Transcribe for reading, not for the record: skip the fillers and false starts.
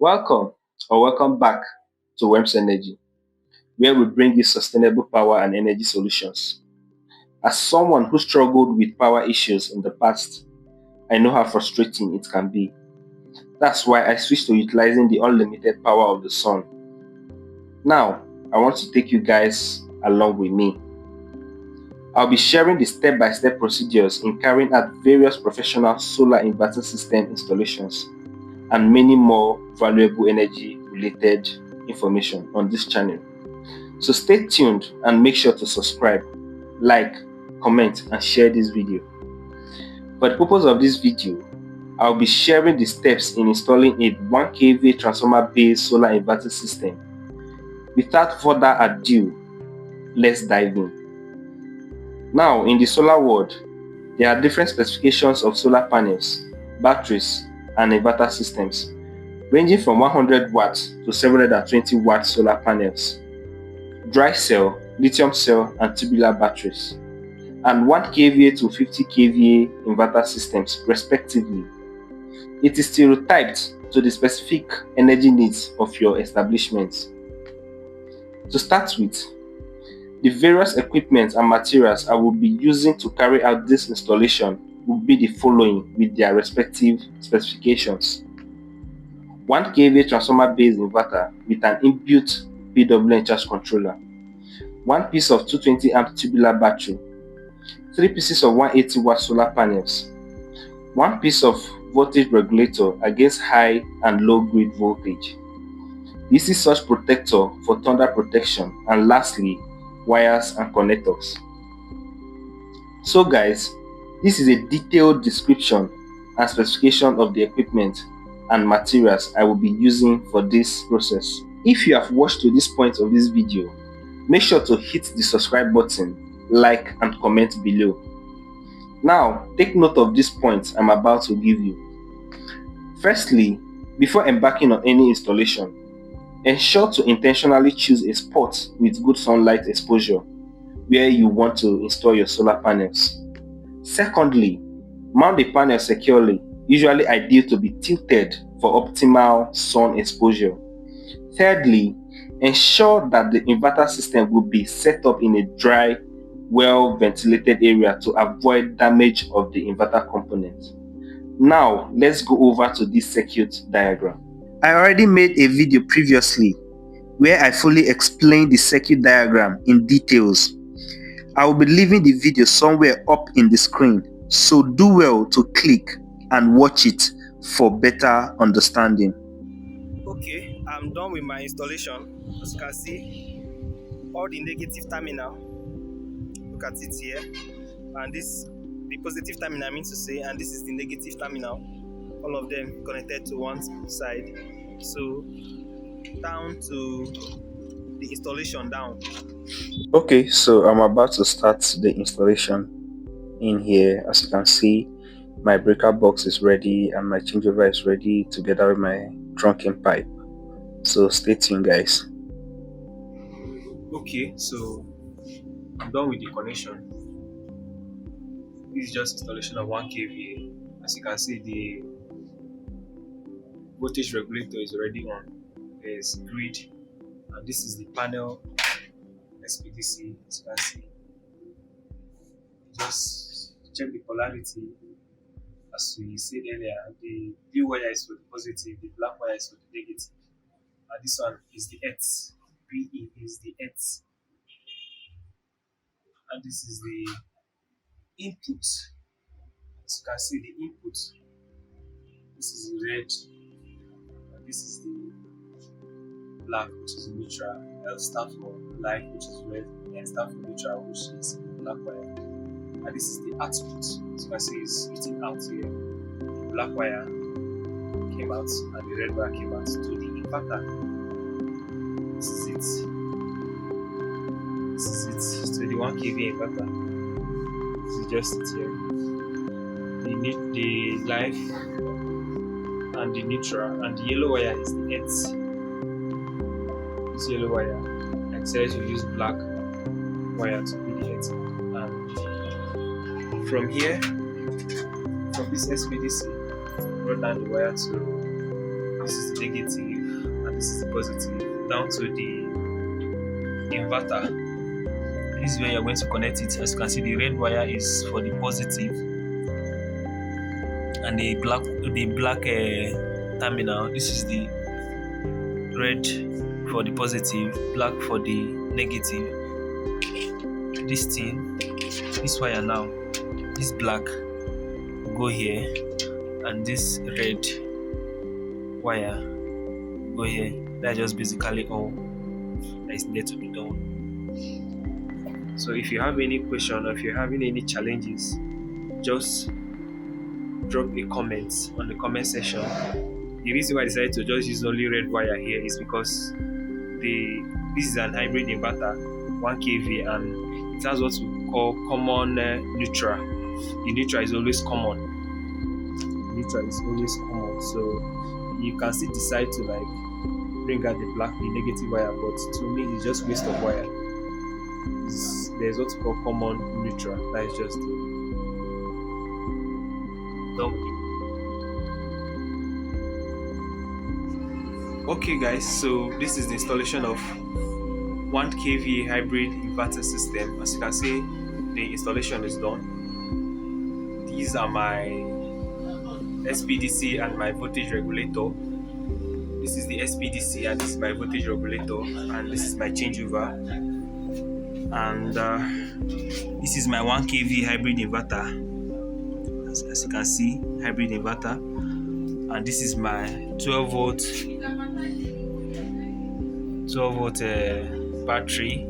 Welcome or welcome back to WERMZ Energy, where we bring you sustainable power and energy solutions. As someone who struggled with power issues in the past, I know how frustrating it can be. That's why I switched to utilizing the unlimited power of the sun. Now, I want to take you guys along with me. I'll be sharing the step-by-step procedures in carrying out various professional solar inverter system installations and many more valuable energy related information on this channel. So stay tuned and make sure to subscribe, like, comment and share this video. For the purpose of this video, I'll be sharing the steps in installing a 1 kVA transformer based solar inverter system. Without further ado, let's dive in. Now, in the solar world, there are different specifications of solar panels, batteries and inverter systems, ranging from 100 watts to 720 watt solar panels, dry cell, lithium cell and tubular batteries, and 1 kVA to 50 kVA inverter systems respectively. It is stereotyped to the specific energy needs of your establishment. To start with, the various equipment and materials I will be using to carry out this installation will be the following with their respective specifications. 1 kVA transformer based inverter with an inbuilt PWM charge controller, 1 piece of 220 amp tubular battery, 3 pieces of 180 watt solar panels, 1 piece of voltage regulator against high and low grid voltage, DC surge protector for thunder protection, and lastly, wires and connectors. So guys, this is a detailed description and specification of the equipment and materials I will be using for this process. If you have watched to this point of this video, make sure to hit the subscribe button, like and comment below. Now, take note of this point I'm about to give you. Firstly, before embarking on any installation, ensure to intentionally choose a spot with good sunlight exposure where you want to install your solar panels. Secondly, mount the panel securely, usually ideal to be tilted for optimal sun exposure. Thirdly, ensure that the inverter system will be set up in a dry, well-ventilated area to avoid damage of the inverter component. Now, let's go over to this circuit diagram. I already made a video previously where I fully explained the circuit diagram in details. I will be leaving the video somewhere up in the screen, so do well to click and watch it for better understanding. Okay, I'm done with my installation. As you can see, all the negative terminal, look at it here, and this the positive terminal, I mean to say, and this is the negative terminal, all of them connected to one side. So down to the installation down. Okay, so I'm about to start the installation in here. As you can see, my breaker box is ready and my changeover is ready together with my trunking pipe. So stay tuned, guys. Okay, so I'm done with the connection. This is just installation of 1 kVA. As you can see, the voltage regulator is already on. There's grid, and this is the panel SPDC. As you can see, just check the polarity. As we said earlier, the blue wire is for the positive, the black wire is for the negative, and this one is the earth. PE is the earth, and this is the input. As you can see, the input, this is the red, and this is the black, which is neutral. L stands for light, which is red, N stands for neutral, which is black wire. And this is the output. As you can see, it's written out here. The black wire came out and the red wire came out to the inverter. This is it. This is it. So the 1 kVA inverter. This is just it here. The live and the neutral, and the yellow wire is the earth. This yellow wire, like says you use black wire to be the earth. And from here, from this SPDC, run down the wire to this is the negative, this is the positive, down to the inverter. This is where you're going to connect it. As you can see, the red wire is for the positive, and the black terminal. This is the red for the positive, black for the negative. This wire now, this black will go here, and this red wire go here. That's just basically all that is needed to be done. So if you have any question or if you're having any challenges, just drop a comment on the comment section. The reason why I decided to just use only red wire here is because this is an hybrid inverter, 1 kV, and it has what we call common neutral. The neutral is always common. So you can still decide to like bring out the negative wire, but to me it's just waste of wire. There's what we call common neutral. That is just okay guys, so this is the installation of 1 kV hybrid inverter system. As you can see, the installation is done. These are my SPDC and my voltage regulator. This is the SPDC and this is my voltage regulator, and this is my changeover, and this is my 1 kV hybrid inverter. As you can see, hybrid inverter, and this is my 12 volt battery,